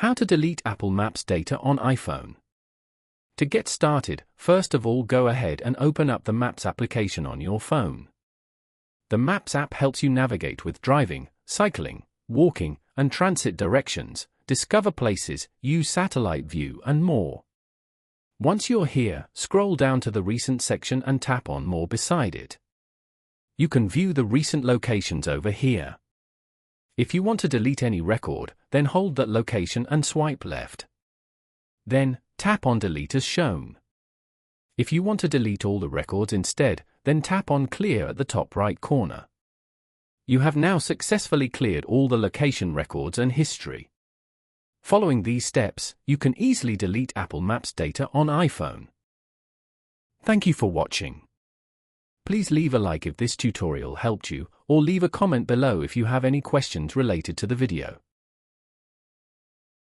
How to delete Apple Maps data on iPhone. To get started, first of all go ahead and open up the Maps application on your phone. The Maps app helps you navigate with driving, cycling, walking, and transit directions, discover places, use satellite view, and more. Once you're here, scroll down to the Recent section and tap on More beside it. You can view the recent locations over here. If you want to delete any record, then hold that location and swipe left. Then, tap on Delete as shown. If you want to delete all the records instead, then tap on Clear at the top right corner. You have now successfully cleared all the location records and history. Following these steps, you can easily delete Apple Maps data on iPhone. Thank you for watching. Please leave a like if this tutorial helped you, or leave a comment below if you have any questions related to the video.